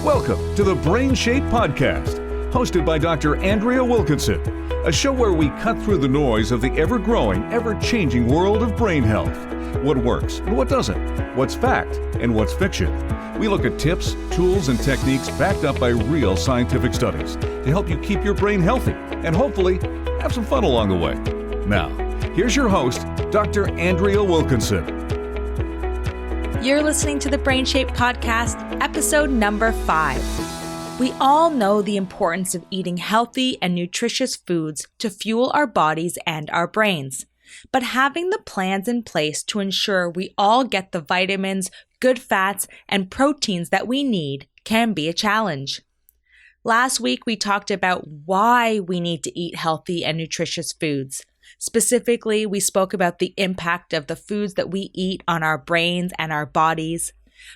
Welcome to the BrainShape Podcast, hosted by Dr. Andrea Wilkinson, a show where we cut through the noise of the ever-growing, ever-changing world of brain health. What works and what doesn't, what's fact and what's fiction. We look at tips, tools, and techniques backed up by real scientific studies to help you keep your brain healthy and hopefully have some fun along the way. Now, here's your host, Dr. Andrea Wilkinson. You're listening to the BrainShape Podcast, episode number 5. We all know the importance of eating healthy and nutritious foods to fuel our bodies and our brains. But having the plans in place to ensure we all get the vitamins, good fats, and proteins that we need can be a challenge. Last week, we talked about why we need to eat healthy and nutritious foods. Specifically, we spoke about the impact of the foods that we eat on our brains and our bodies.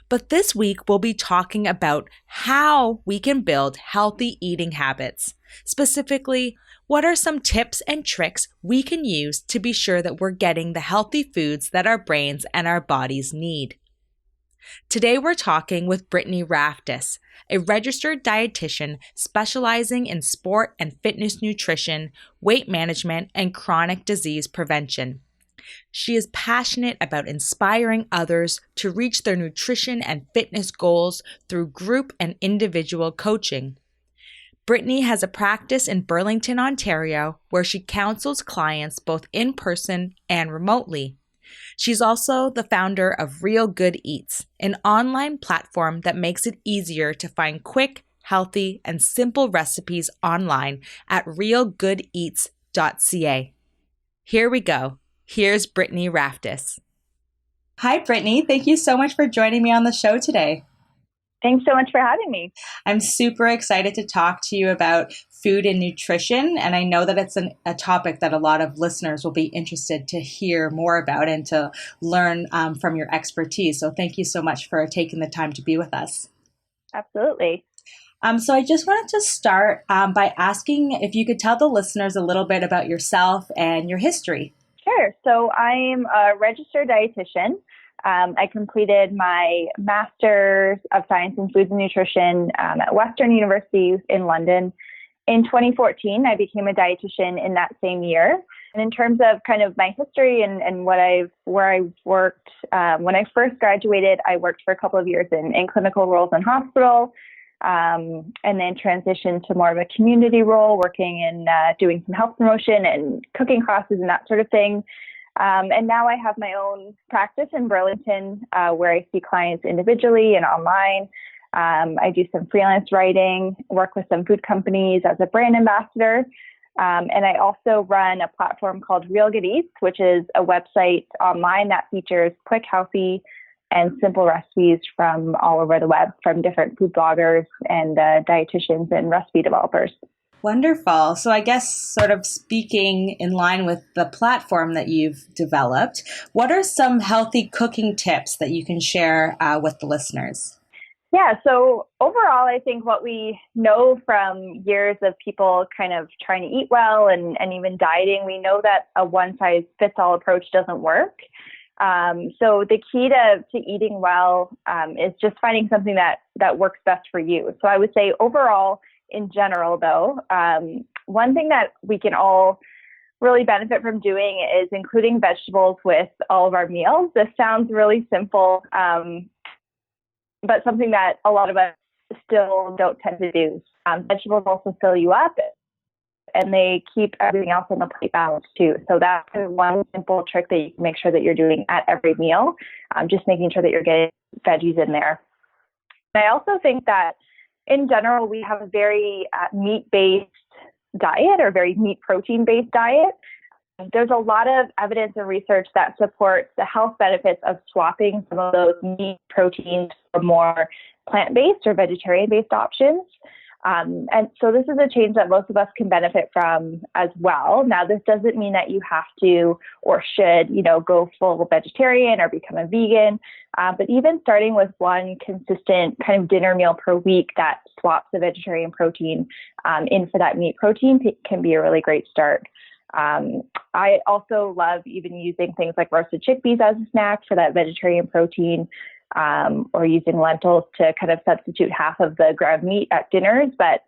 But this week, we'll be talking about how we can build healthy eating habits. Specifically, what are some tips and tricks we can use to be sure that we're getting the healthy foods that our brains and our bodies need? Today, we're talking with Brittany Raftis, a registered dietitian specializing in sport and fitness nutrition, weight management, and chronic disease prevention. She is passionate about inspiring others to reach their nutrition and fitness goals through group and individual coaching. Brittany has a practice in Burlington, Ontario, where she counsels clients both in person and remotely. She's also the founder of Real Good Eats, an online platform that makes it easier to find quick, healthy, and simple recipes online at realgoodeats.ca. Here we go. Here's Brittany Raftis. Hi, Brittany. Thank you so much for joining me on the show today. Thanks so much for having me. I'm super excited to talk to you about food and nutrition, and I know that it's a topic that a lot of listeners will be interested to hear more about and to learn from your expertise. So thank you so much for taking the time to be with us. Absolutely. So I just wanted to start by asking if you could tell the listeners a little bit about yourself and your history. Sure. So I'm a registered dietitian. I completed my Master's of Science in Foods and Nutrition at Ryerson University in London. In 2014, I became a dietitian in that same year. And in terms of kind of my history and where I've worked, when I first graduated, I worked for a couple of years in clinical roles in hospital, and then transitioned to more of a community role, working in doing some health promotion and cooking classes and that sort of thing. And now I have my own practice in Burlington, where I see clients individually and online. I do some freelance writing, work with some food companies as a brand ambassador. And I also run a platform called Real Good Eats, which is a website online that features quick, healthy, and simple recipes from all over the web, from different food bloggers and dietitians and recipe developers. Wonderful. So I guess sort of speaking in line with the platform that you've developed, what are some healthy cooking tips that you can share with the listeners? Yeah, so overall, I think what we know from years of people kind of trying to eat well and even dieting, we know that a one-size-fits-all approach doesn't work. So the key to eating well is just finding something that works best for you. So I would say overall, in general, though, one thing that we can all really benefit from doing is including vegetables with all of our meals. This sounds really simple, but something that a lot of us still don't tend to do. Vegetables also fill you up, and they keep everything else on the plate balanced too. So that's one simple trick that you can make sure that you're doing at every meal, just making sure that you're getting veggies in there. And I also think that in general, we have a very meat-based diet or very meat protein-based diet. There's a lot of evidence and research that supports the health benefits of swapping some of those meat proteins for more plant-based or vegetarian-based options. And so this is a change that most of us can benefit from as well. Now, this doesn't mean that you have to or should, go full vegetarian or become a vegan. But even starting with one consistent kind of dinner meal per week that swaps the vegetarian protein in for that meat protein can be a really great start. I also love even using things like roasted chickpeas as a snack for that vegetarian protein. or using lentils to kind of substitute half of the ground meat at dinners. But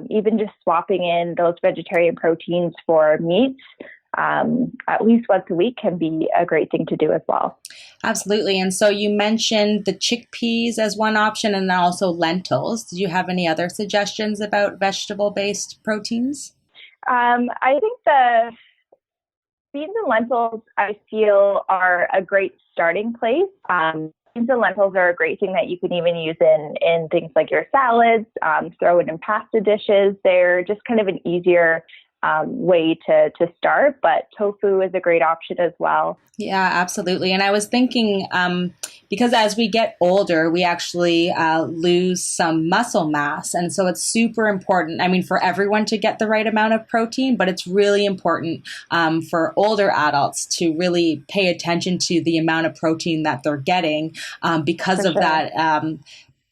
even just swapping in those vegetarian proteins for meats at least once a week can be a great thing to do as well. Absolutely. And so you mentioned the chickpeas as one option and then also lentils. Do you have any other suggestions about vegetable-based proteins? I think the beans and lentils, I feel, are a great starting place. Beans and lentils are a great thing that you can even use in things like your salads, throw it in pasta dishes. They're just kind of an easier way to start, but tofu is a great option as well. Yeah, absolutely. And I was thinking, because as we get older, we actually lose some muscle mass. And so it's super important, I mean, for everyone to get the right amount of protein, but it's really important for older adults to really pay attention to the amount of protein that they're getting because For of sure. that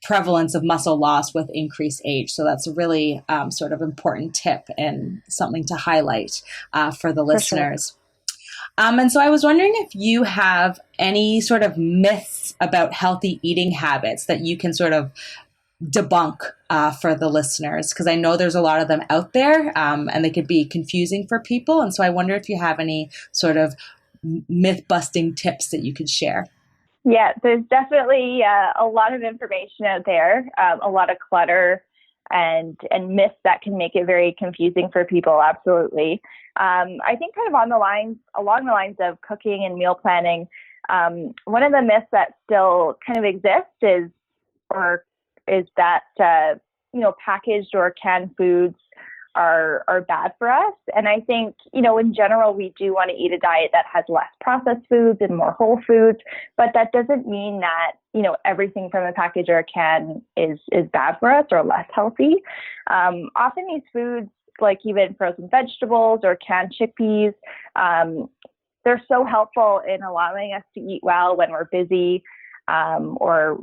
prevalence of muscle loss with increased age. So that's a really sort of important tip and something to highlight for the listeners. And so I was wondering if you have any sort of myths about healthy eating habits that you can sort of debunk for the listeners, because I know there's a lot of them out there and they could be confusing for people. And so I wonder if you have any sort of myth-busting tips that you could share. Yeah, there's definitely a lot of information out there, a lot of clutter and myths that can make it very confusing for people. Absolutely. I think kind of along the lines of cooking and meal planning, one of the myths that still kind of exists is that packaged or canned foods are bad for us. And I think, in general, we do want to eat a diet that has less processed foods and more whole foods, but that doesn't mean that, everything from a package or a can is bad for us or less healthy. Often these foods, like even frozen vegetables or canned chickpeas, they're so helpful in allowing us to eat well when we're busy, or,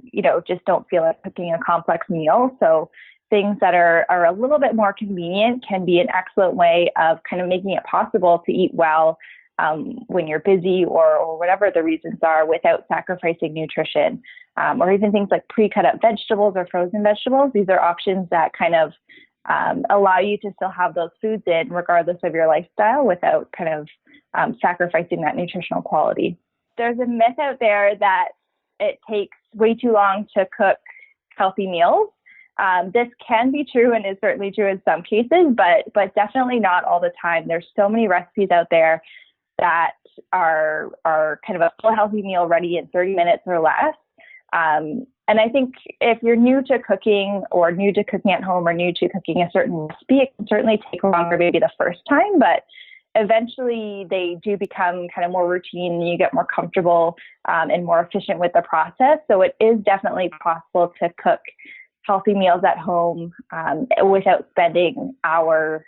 just don't feel like cooking a complex meal. So things that are a little bit more convenient can be an excellent way of kind of making it possible to eat well when you're busy or whatever the reasons are without sacrificing nutrition. Or even things like pre-cut up vegetables or frozen vegetables. These are options that kind of allow you to still have those foods in regardless of your lifestyle without kind of sacrificing that nutritional quality. There's a myth out there that it takes way too long to cook healthy meals. This can be true and is certainly true in some cases, but definitely not all the time. There's so many recipes out there that are kind of a full healthy meal ready in 30 minutes or less. And I think if you're new to cooking or new to cooking at home or new to cooking a certain recipe, it can certainly take longer maybe the first time, but eventually they do become kind of more routine and you get more comfortable and more efficient with the process. So it is definitely possible to cook healthy meals at home without spending an hour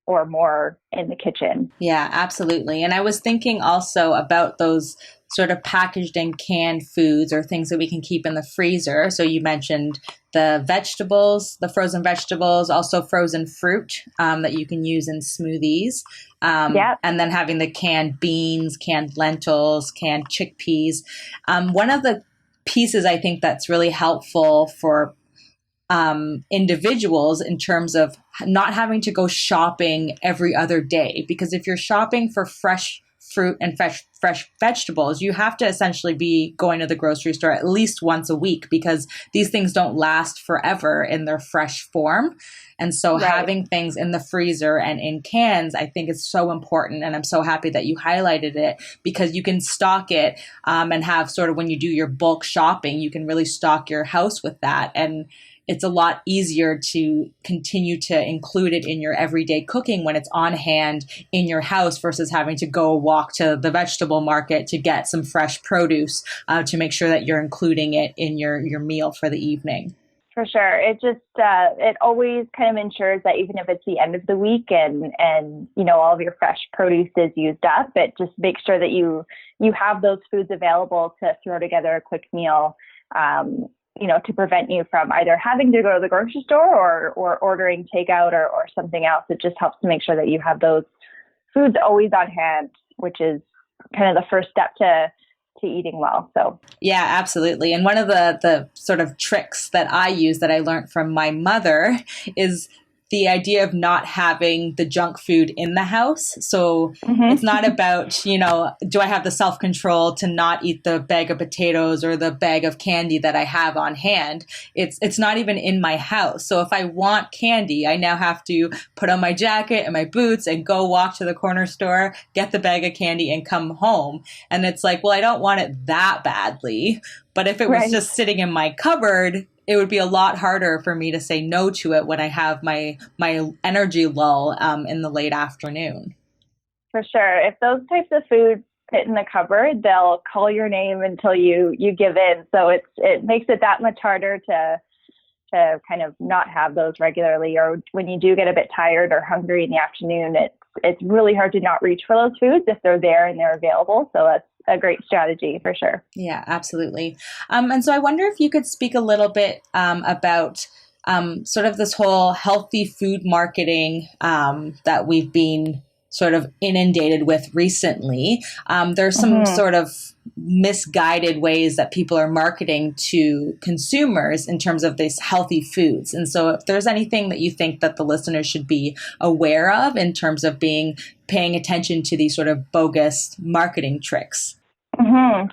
or more in the kitchen. Yeah, absolutely. And I was thinking also about those sort of packaged and canned foods or things that we can keep in the freezer. So you mentioned the vegetables, the frozen vegetables, also frozen fruit that you can use in smoothies. And then having the canned beans, canned lentils, canned chickpeas. One of the pieces I think that's really helpful for individuals in terms of not having to go shopping every other day, because if you're shopping for fresh fruit and fresh vegetables, you have to essentially be going to the grocery store at least once a week because these things don't last forever in their fresh form. And so having things in the freezer and in cans, I think is so important. And I'm so happy that you highlighted it because you can stock it and have sort of when you do your bulk shopping, you can really stock your house with that. And it's a lot easier to continue to include it in your everyday cooking when it's on hand in your house versus having to go walk to the vegetable market to get some fresh produce to make sure that you're including it in your meal for the evening. For sure. It just, it always kind of ensures that even if it's the end of the week and all of your fresh produce is used up, it just makes sure that you have those foods available to throw together a quick meal, to prevent you from either having to go to the grocery store or ordering takeout or something else. It just helps to make sure that you have those foods always on hand, which is kind of the first step to to eating well. So yeah, absolutely. And one of the sort of tricks that I use that I learned from my mother is the idea of not having the junk food in the house. So it's not about, you know, do I have the self-control to not eat the bag of potatoes or the bag of candy that I have on hand? It's not even in my house. So if I want candy, I now have to put on my jacket and my boots and go walk to the corner store, get the bag of candy and come home. And it's like, well, I don't want it that badly. But if it was just sitting in my cupboard, it would be a lot harder for me to say no to it when I have my energy lull in the late afternoon. For sure. If those types of foods fit in the cupboard, they'll call your name until you give in. So it makes it that much harder to kind of not have those regularly. Or when you do get a bit tired or hungry in the afternoon, it's really hard to not reach for those foods if they're there and they're available. So that's a great strategy for sure. Yeah, absolutely. And so I wonder if you could speak a little bit about sort of this whole healthy food marketing that we've been sort of inundated with recently. There's some sort of misguided ways that people are marketing to consumers in terms of these healthy foods. And so if there's anything that you think that the listeners should be aware of in terms of paying attention to these sort of bogus marketing tricks.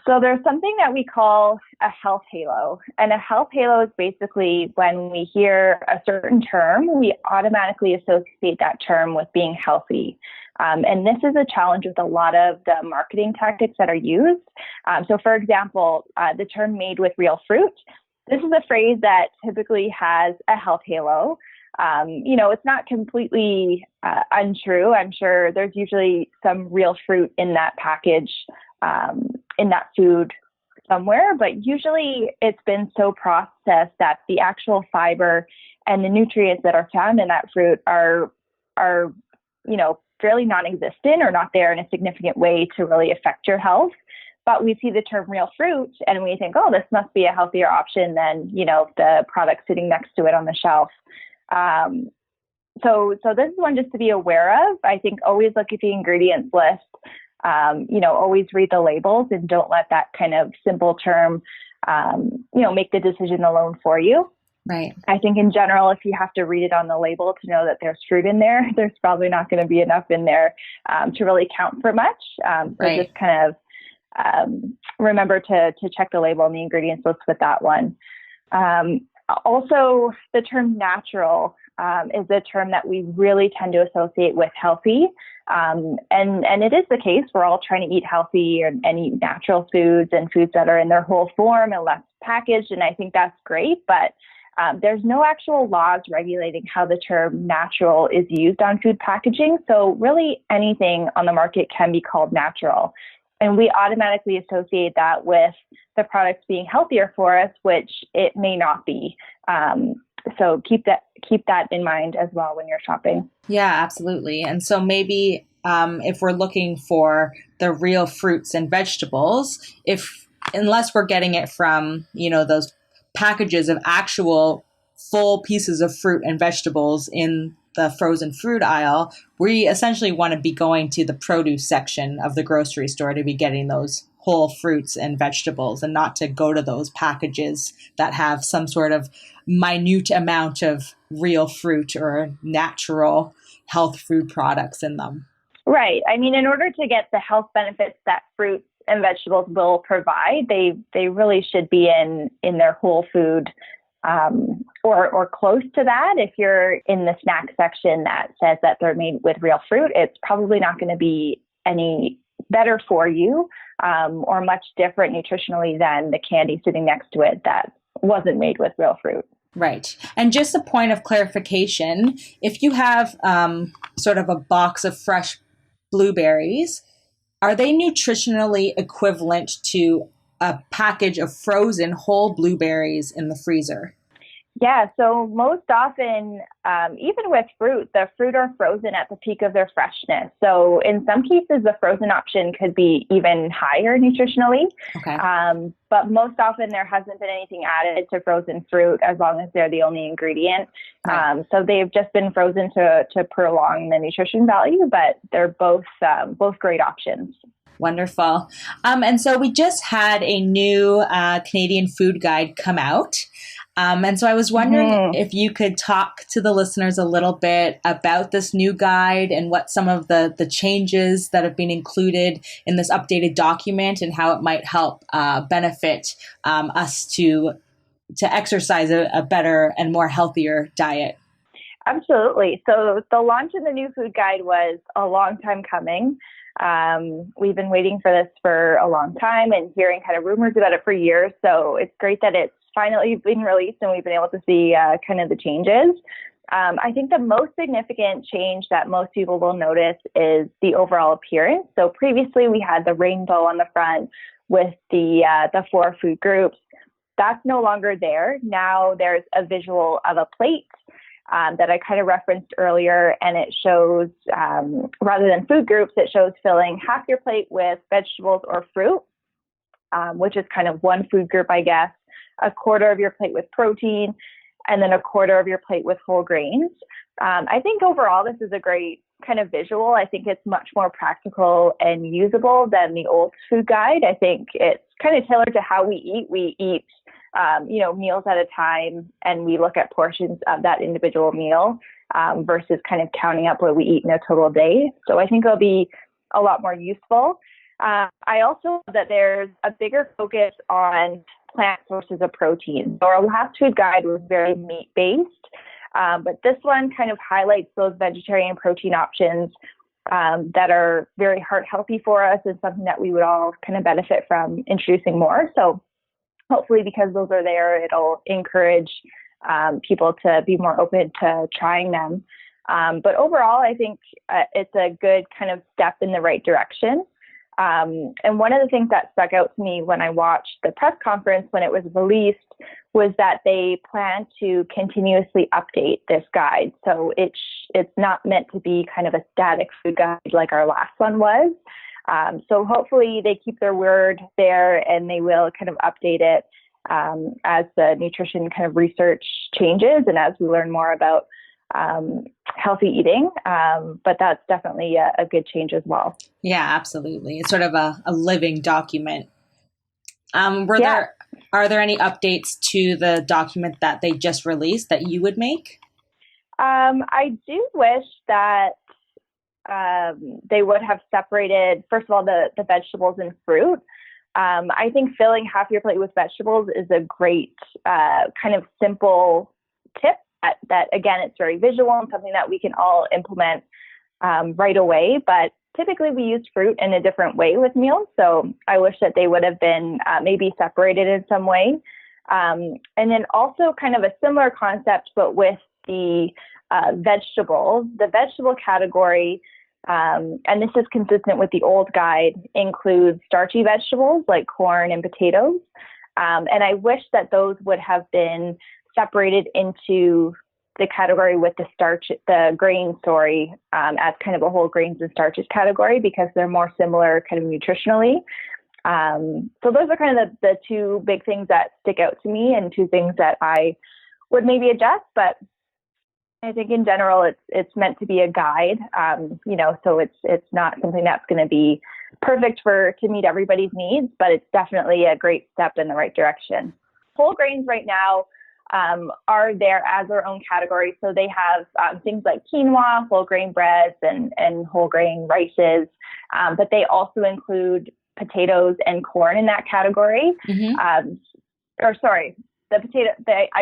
So there's something that we call a health halo. And a health halo is basically when we hear a certain term, we automatically associate that term with being healthy. And this is a challenge with a lot of the marketing tactics that are used. So for example, the term made with real fruit, this is a phrase that typically has a health halo. It's not completely untrue. I'm sure there's usually some real fruit in that package, in that food somewhere, but usually it's been so processed that the actual fiber and the nutrients that are found in that fruit are fairly non-existent or not there in a significant way to really affect your health. But we see the term real fruit and we think, oh, this must be a healthier option than, the product sitting next to it on the shelf. So this is one just to be aware of. I think always look at the ingredients list, always read the labels and don't let that kind of simple term, make the decision alone for you. Right. I think in general, if you have to read it on the label to know that there's fruit in there, there's probably not going to be enough in there to really count for much. Just kind of remember to check the label and the ingredients list with that one. Also, the term natural is a term that we really tend to associate with healthy. And it is the case. We're all trying to eat healthy and eat natural foods and foods that are in their whole form and less packaged. And I think that's great. But there's no actual laws regulating how the term natural is used on food packaging. So really anything on the market can be called natural. And we automatically associate that with the products being healthier for us, which it may not be. So keep that in mind as well when you're shopping. Yeah, absolutely. And so maybe if we're looking for the real fruits and vegetables, unless we're getting it from, those packages of actual full pieces of fruit and vegetables in the frozen fruit aisle, we essentially want to be going to the produce section of the grocery store to be getting those whole fruits and vegetables and not to go to those packages that have some sort of minute amount of real fruit or natural health food products in them. Right. I mean, in order to get the health benefits that fruits and vegetables will provide, they really should be in their whole food or close to that. If you're in the snack section that says that they're made with real fruit, it's probably not going to be any better for you or much different nutritionally than the candy sitting next to it that wasn't made with real fruit. Right. And just a point of clarification, if you have sort of a box of fresh blueberries, are they nutritionally equivalent to a package of frozen whole blueberries in the freezer? Yeah, so most often, even with fruit, the fruit are frozen at the peak of their freshness. So in some cases, the frozen option could be even higher nutritionally. Okay. But most often there hasn't been anything added to frozen fruit as long as they're the only ingredient. Right. So they've just been frozen to prolong the nutrition value, but they're both great options. Wonderful. And so we just had a new Canadian food guide come out. And so I was wondering if you could talk to the listeners a little bit about this new guide and what some of the changes that have been included in this updated document and how it might help benefit us to exercise a better and more healthier diet. Absolutely. So the launch of the new food guide was a long time coming. We've been waiting for this for a long time and hearing kind of rumors about it for years. So it's great that it's finally been released and we've been able to see kind of the changes. I think the most significant change that most people will notice is the overall appearance. So previously we had the rainbow on the front with the 4 food groups. That's no longer there. Now there's a visual of a plate that I kind of referenced earlier, and it shows, rather than food groups, it shows filling half your plate with vegetables or fruit, which is kind of one food group, I guess, a quarter of your plate with protein, and then a quarter of your plate with whole grains. I think overall this is a great kind of visual. I think it's much more practical and usable than the old food guide. I think it's kind of tailored to how we eat. We eat meals at a time, and we look at portions of that individual meal versus kind of counting up what we eat in a total day. So I think it'll be a lot more useful. I also know that there's a bigger focus on plant sources of protein. So our last food guide was very meat-based, but this one kind of highlights those vegetarian protein options that are very heart healthy for us and something that we would all kind of benefit from introducing more. So hopefully, because those are there, it'll encourage people to be more open to trying them. But overall, I think it's a good kind of step in the right direction. And one of the things that stuck out to me when I watched the press conference when it was released was that they plan to continuously update this guide. So it's not meant to be kind of a static food guide like our last one was. So hopefully they keep their word there and they will kind of update it as the nutrition kind of research changes and as we learn more about healthy eating. But that's definitely a good change as well. Yeah, absolutely. It's sort of a living document. Are there any updates to the document that they just released that you would make? I do wish that they would have separated, first of all, the vegetables and fruit. I think filling half your plate with vegetables is a great kind of simple tip that again, it's very visual and something that we can all implement right away. But typically we use fruit in a different way with meals. So I wish that they would have been maybe separated in some way. And then also kind of a similar concept, but with the vegetables, the vegetable category, and this is consistent with the old guide, includes starchy vegetables like corn and potatoes. And I wish that those would have been separated into the category with the grain, as kind of a whole grains and starches category, because they're more similar kind of nutritionally. So those are kind of the two big things that stick out to me and two things that I would maybe adjust, but I think in general, it's meant to be a guide, so it's not something that's going to be perfect to meet everybody's needs, but it's definitely a great step in the right direction. Whole grains right now are there as their own category. So they have things like quinoa, whole grain breads, and whole grain rices, but they also include potatoes and corn in that category. Mm-hmm. I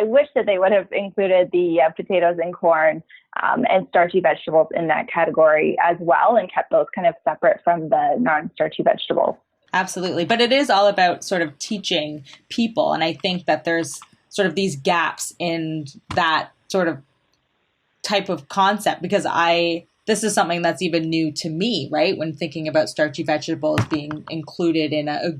wish that they would have included the potatoes and corn and starchy vegetables in that category as well and kept those kind of separate from the non-starchy vegetables. Absolutely. But it is all about sort of teaching people. And I think that there's sort of these gaps in that sort of type of concept because this is something that's even new to me, right? When thinking about starchy vegetables being included in a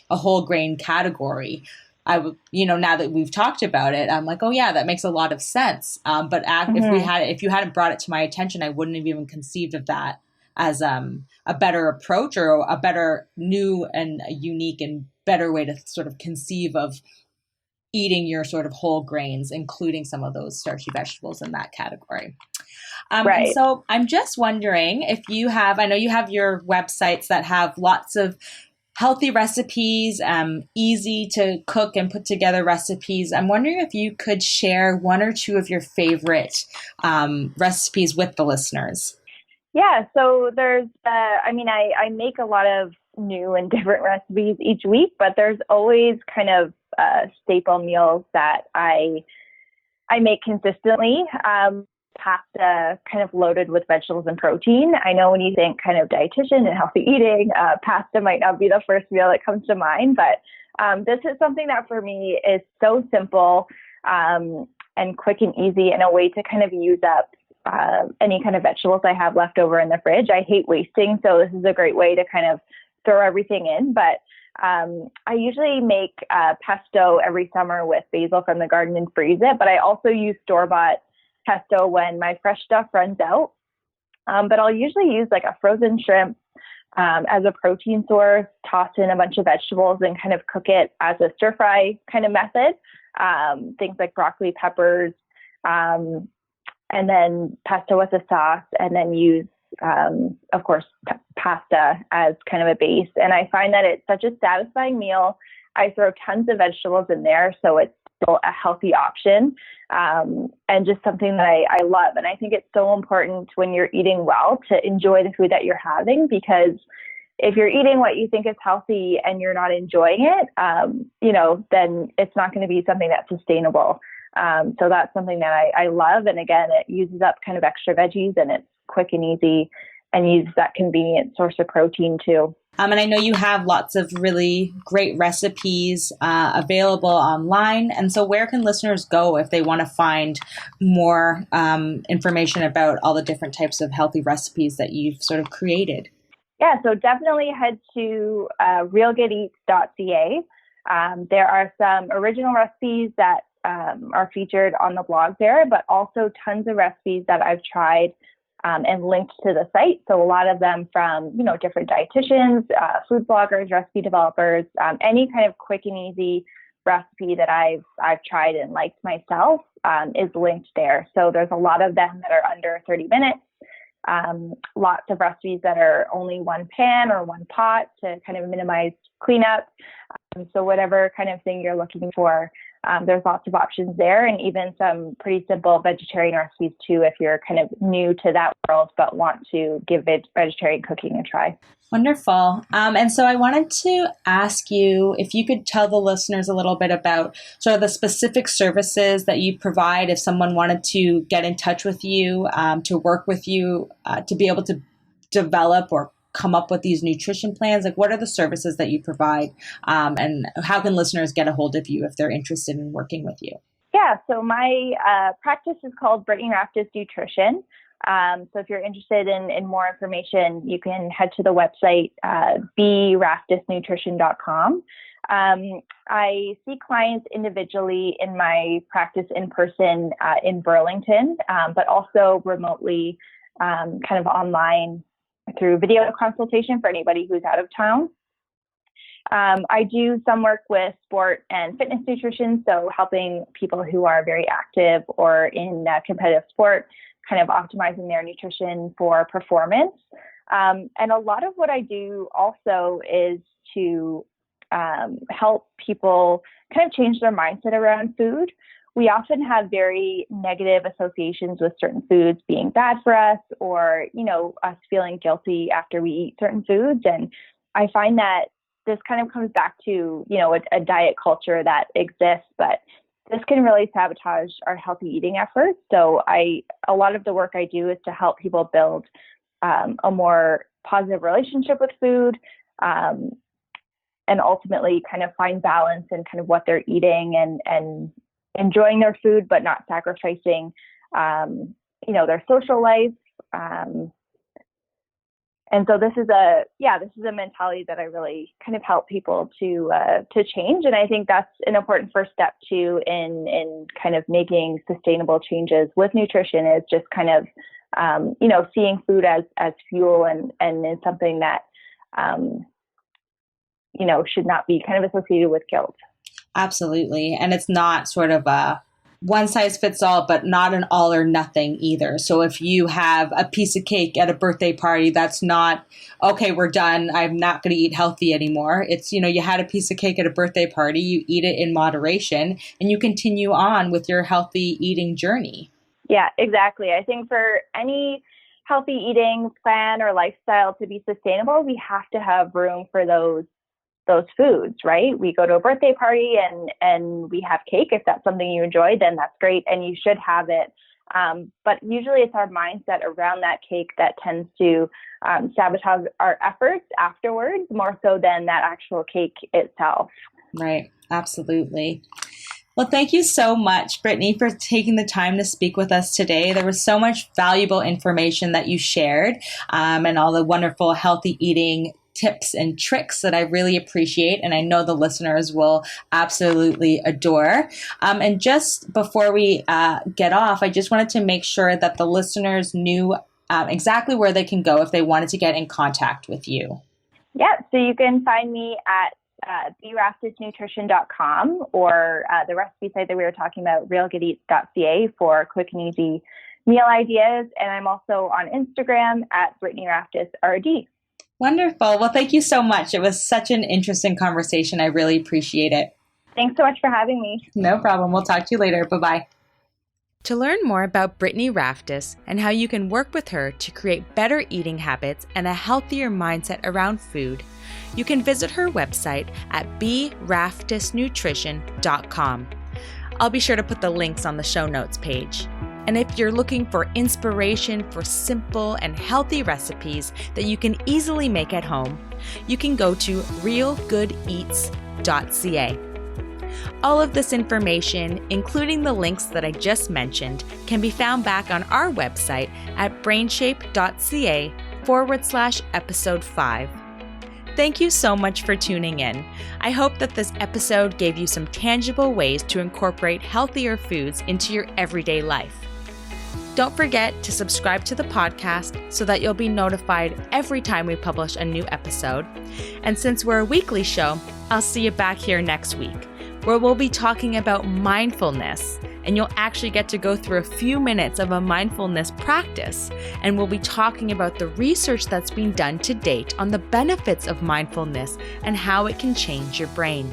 whole grain category. Now that we've talked about it, I'm like, oh yeah, that makes a lot of sense. But if you hadn't brought it to my attention, I wouldn't have even conceived of that as a better approach or a better new and a unique and better way to sort of conceive of eating your sort of whole grains, including some of those starchy vegetables in that category. And Right. so I'm just wondering if you have, I know you have your websites that have lots of healthy recipes, easy to cook and put together recipes. I'm wondering if you could share one or two of your favorite recipes with the listeners. Yeah, so there's, I make a lot of new and different recipes each week, but there's always kind of staple meals that I make consistently. Pasta kind of loaded with vegetables and protein. I know when you think kind of dietitian and healthy eating, pasta might not be the first meal that comes to mind, but this is something that for me is so simple and quick and easy, and a way to kind of use up any kind of vegetables I have left over in the fridge. I hate wasting, so this is a great way to kind of throw everything in. But I usually make pesto every summer with basil from the garden and freeze it, but I also use store-bought pesto when my fresh stuff runs out. But I'll usually use like a frozen shrimp as a protein source, toss in a bunch of vegetables and kind of cook it as a stir fry kind of method. Things like broccoli, peppers, and then pesto with a sauce, and then use, of course, pasta as kind of a base. And I find that it's such a satisfying meal. I throw tons of vegetables in there, so it's still a healthy option, and just something that I love. And I think it's so important when you're eating well to enjoy the food that you're having, because if you're eating what you think is healthy and you're not enjoying it, then it's not going to be something that's sustainable. So that's something that I love. And again, it uses up kind of extra veggies, and it's quick and easy, and uses that convenient source of protein too. And I know you have lots of really great recipes available online. And so where can listeners go if they want to find more information about all the different types of healthy recipes that you've sort of created? Yeah, so definitely head to realgoodeats.ca. There are some original recipes that are featured on the blog there, but also tons of recipes that I've tried and linked to the site. So a lot of them from, different dietitians, food bloggers, recipe developers, any kind of quick and easy recipe that I've tried and liked myself is linked there. So there's a lot of them that are under 30 minutes. Lots of recipes that are only one pan or one pot to kind of minimize cleanup. So whatever kind of thing you're looking for, there's lots of options there, and even some pretty simple vegetarian recipes too, if you're kind of new to that world but want to give vegetarian cooking a try. Wonderful. And so I wanted to ask you if you could tell the listeners a little bit about sort of the specific services that you provide if someone wanted to get in touch with you, to work with you, to be able to develop or come up with these nutrition plans. Like, what are the services that you provide, and how can listeners get a hold of you if they're interested in working with you? Yeah, so my practice is called BrainShape Nutrition. So if you're interested in more information, you can head to the website, braftisnutrition.com. I see clients individually in my practice in person in Burlington, but also remotely, kind of online through video consultation for anybody who's out of town. I do some work with sport and fitness nutrition, so helping people who are very active or in competitive sport, kind of optimizing their nutrition for performance. And a lot of what I do also is to help people kind of change their mindset around food. We often have very negative associations with certain foods being bad for us, or, us feeling guilty after we eat certain foods. And I find that this kind of comes back to, a diet culture that exists, but this can really sabotage our healthy eating efforts. So a lot of the work I do is to help people build a more positive relationship with food, and ultimately kind of find balance in kind of what they're eating and enjoying their food, but not sacrificing, their social life. And so this is a mentality that I really kind of help people to change. And I think that's an important first step too in kind of making sustainable changes with nutrition, is just kind of, seeing food as fuel and is something that, should not be kind of associated with guilt. Absolutely. And it's not sort of a one size fits all, but not an all or nothing either. So if you have a piece of cake at a birthday party, that's not, okay, we're done, I'm not going to eat healthy anymore. It's, you had a piece of cake at a birthday party, you eat it in moderation, and you continue on with your healthy eating journey. Yeah, exactly. I think for any healthy eating plan or lifestyle to be sustainable, we have to have room for those foods, right? We go to a birthday party and we have cake. If that's something you enjoy, then that's great and you should have it. But usually it's our mindset around that cake that tends to sabotage our efforts afterwards, more so than that actual cake itself. Right. Absolutely. Well, thank you so much, Brittany, for taking the time to speak with us today. There was so much valuable information that you shared, and all the wonderful healthy eating tips and tricks that I really appreciate, and I know the listeners will absolutely adore. And just before we get off, I just wanted to make sure that the listeners knew exactly where they can go if they wanted to get in contact with you. Yeah, so you can find me at braftisnutrition.com or the recipe site that we were talking about, realgoodeats.ca, for quick and easy meal ideas. And I'm also on Instagram at BrittanyRaftisRD. Wonderful. Well, thank you so much. It was such an interesting conversation. I really appreciate it. Thanks so much for having me. No problem. We'll talk to you later. Bye-bye. To learn more about Brittany Raftis and how you can work with her to create better eating habits and a healthier mindset around food, you can visit her website at braftisnutrition.com. I'll be sure to put the links on the show notes page. And if you're looking for inspiration for simple and healthy recipes that you can easily make at home, you can go to realgoodeats.ca. All of this information, including the links that I just mentioned, can be found back on our website at brainshape.ca/episode 5. Thank you so much for tuning in. I hope that this episode gave you some tangible ways to incorporate healthier foods into your everyday life. Don't forget to subscribe to the podcast so that you'll be notified every time we publish a new episode. And since we're a weekly show, I'll see you back here next week, where we'll be talking about mindfulness, and you'll actually get to go through a few minutes of a mindfulness practice, and we'll be talking about the research that's been done to date on the benefits of mindfulness and how it can change your brain.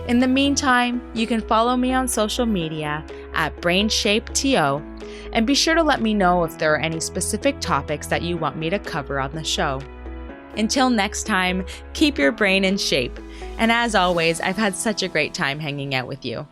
In the meantime, you can follow me on social media at BrainShapeTO, and be sure to let me know if there are any specific topics that you want me to cover on the show. Until next time, keep your brain in shape. And as always, I've had such a great time hanging out with you.